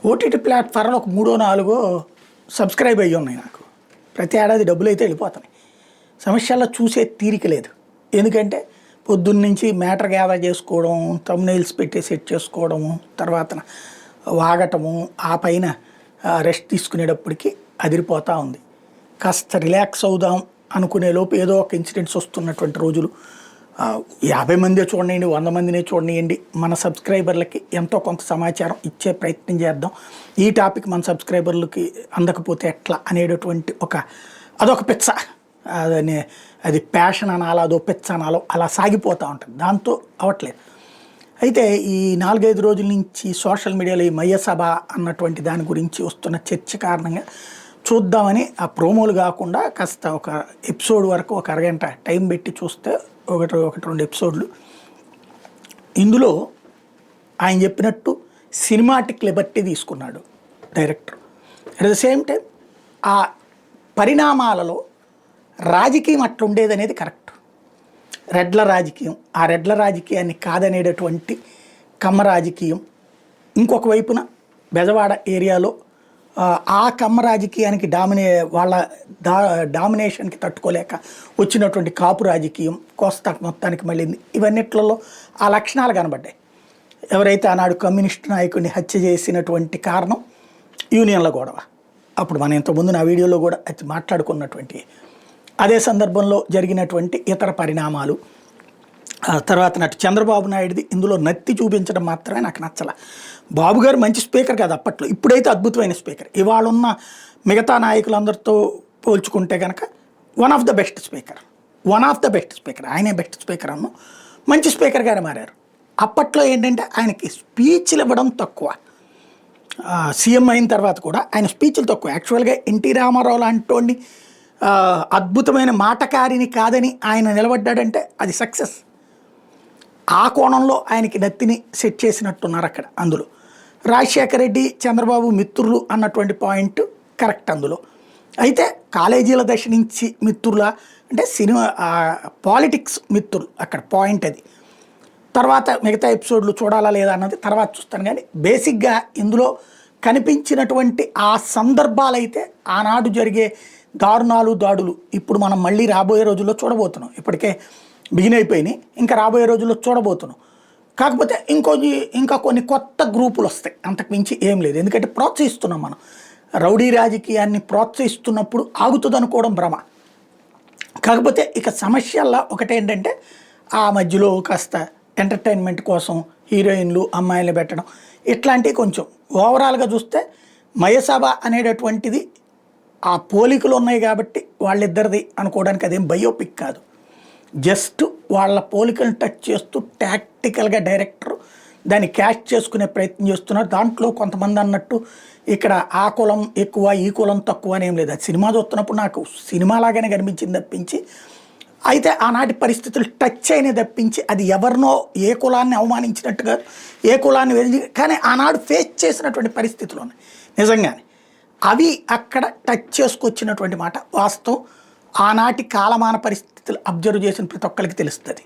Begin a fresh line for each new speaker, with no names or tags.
OTT ప్లాట్ఫామ్లో ఒక 3-4 subscribe అయ్యి ఉన్నాయి నాకు. ప్రతి ఏడాది డబ్బులు అయితే వెళ్ళిపోతున్నాయి. సమస్యల్లో చూసే తీరిక లేదు. ఎందుకంటే పొద్దున్నుంచి మ్యాటర్ గ్యాదర్ చేసుకోవడం, థంబ్నెయిల్స్ పెట్టి సెట్ చేసుకోవడము, తర్వాత వాగటము, ఆ పైన రెస్ట్ తీసుకునేటప్పటికి అదిరిపోతూ ఉంది. కాస్త రిలాక్స్ అవుదాం అనుకునే లోపు ఏదో ఒక ఇన్సిడెంట్స్ వస్తున్నటువంటి రోజులు. 50 మందే చూడండి, 100 మందినే చూడనియండి, మన సబ్స్క్రైబర్లకి ఎంతో కొంత సమాచారం ఇచ్చే ప్రయత్నం చేద్దాం. ఈ టాపిక్ మన సబ్స్క్రైబర్లకి అందకపోతే ఎట్లా అనేటటువంటి అదొక పిచ్చ, అది ప్యాషన్ అనాలో అదో పిచ్చ అనాలో అలా సాగిపోతూ ఉంటుంది. దాంతో అవ్వట్లేదు. అయితే ఈ 4-5 రోజుల నుంచి సోషల్ మీడియాలో ఈ మయ్య సభ అన్నటువంటి దాని గురించి వస్తున్న చర్చ కారణంగా చూద్దామని ఆ ప్రోమోలు కాకుండా కాస్త ఒక ఎపిసోడ్ వరకు ఒక అరగంట టైం పెట్టి చూస్తే ఒకటి 2 ఎపిసోడ్లు. ఇందులో ఆయన చెప్పినట్టు సినిమాటిక్ లిబర్టీ తీసుకున్నాడు director. At the same time ఆ పరిణామాలలో రాజకీయం అట్లుండేది అనేది కరెక్ట్. రెడ్ల రాజకీయం, ఆ రెడ్ల రాజకీయాన్ని కాదనేటటువంటి కమ్మ రాజకీయం, ఇంకొక వైపున బెజవాడ ఏరియాలో ఆ కమ్మ రాజకీయానికి వాళ్ళ డామినేషన్కి తట్టుకోలేక వచ్చినటువంటి కాపు రాజకీయం కోస్తా మొత్తానికి మళ్ళీంది. ఇవన్నిట్లలో ఆ లక్షణాలు కనబడ్డాయి. ఎవరైతే ఆనాడు కమ్యూనిస్టు నాయకుడిని హత్య చేసినటువంటి కారణం యూనియన్ల గొడవ. అప్పుడు మనం ఇంతకుముందు నా వీడియోలో కూడా అది మాట్లాడుకున్నటువంటి అదే సందర్భంలో జరిగినటువంటి ఇతర పరిణామాలు. తర్వాత నటు చంద్రబాబు నాయుడుది ఇందులో నత్తి చూపించడం మాత్రమే నాకు నచ్చల. బాబు గారు మంచి స్పీకర్ కాదు అప్పట్లో, ఇప్పుడైతే అద్భుతమైన స్పీకర్. ఇవాళ ఉన్న మిగతా నాయకులందరితో పోల్చుకుంటే కనుక one of the best speaker, ఆయనే బెస్ట్ స్పీకర్ అన్న మంచి స్పీకర్గానే మారారు. అప్పట్లో ఏంటంటే ఆయనకి స్పీచ్లు ఇవ్వడం తక్కువ. సీఎం అయిన తర్వాత కూడా ఆయన స్పీచ్లు తక్కువ. యాక్చువల్గా ఎన్టీ రామారావు లాంటి అద్భుతమైన మాటకారిని కాదని ఆయన నిలబడ్డాడంటే అది సక్సెస్. ఆ కోణంలో ఆయనకి నత్తిని సెట్ చేసినట్టున్నారు అక్కడ. అందులో రాజశేఖర రెడ్డి, చంద్రబాబు మిత్రులు అన్నటువంటి పాయింట్ కరెక్ట్. అందులో అయితే కాలేజీల దశ నుంచి మిత్రుల అంటే సినిమా పాలిటిక్స్ మిత్రులు అక్కడ పాయింట్ అది. తర్వాత మిగతా ఎపిసోడ్లు చూడాలా లేదా అన్నది తర్వాత చూస్తాను. కానీ బేసిక్గా ఇందులో కనిపించినటువంటి ఆ సందర్భాలైతే ఆనాడు జరిగే దాడులు ఇప్పుడు మనం మళ్ళీ రాబోయే రోజుల్లో చూడబోతున్నాం. ఇప్పటికే బిగిన్ అయిపోయినాయి, ఇంకా రాబోయే రోజుల్లో చూడబోతున్నాం. కాకపోతే ఇంకా కొన్ని కొత్త గ్రూపులు వస్తాయి, అంతకు మించి ఏం లేదు. ఎందుకంటే ప్రోత్సహిస్తున్నాం మనం. రౌడీ రాజకీయాన్ని ప్రోత్సహిస్తున్నప్పుడు ఆగుతుంది అనుకోవడం భ్రమ. కాకపోతే ఇక సమస్యల్లో ఒకటేంటంటే ఆ మధ్యలో కాస్త ఎంటర్టైన్మెంట్ కోసం హీరోయిన్లు అమ్మాయిలు పెట్టడం, ఇట్లాంటివి కొంచెం ఓవరాల్గా చూస్తే మయసభ అనేటటువంటిది ఆ పోలికలు ఉన్నాయి కాబట్టి వాళ్ళిద్దరిది అనుకోవడానికి అదేం బయోపిక్ కాదు. జస్ట్ వాళ్ళ పోలికలను టచ్ చేస్తూ టాక్టికల్గా డైరెక్టర్ దాన్ని క్యాచ్ చేసుకునే ప్రయత్నం చేస్తున్నారు. దాంట్లో కొంతమంది అన్నట్టు ఇక్కడ ఆ కులం ఎక్కువ, ఈ కులం తక్కువ అని ఏం లేదు. అది సినిమా చూస్తున్నప్పుడు నాకు సినిమాలాగానే కనిపించింది తప్పించి, అయితే ఆనాటి పరిస్థితులు టచ్ అయినా తప్పించి అది ఎవరినో ఏ కులాన్ని అవమానించినట్టుగా, ఏ కులాన్ని వెళ్ళి, కానీ ఆనాడు ఫేస్ చేసినటువంటి పరిస్థితులు ఉన్నాయి నిజంగానే. అవి అక్కడ టచ్ చేసుకొచ్చినటువంటి మాట వాస్తవం. ఆనాటి కాలమాన పరిస్థితులు అబ్జర్వ్ చేసిన ప్రతి ఒక్కరికి తెలుస్తుంది.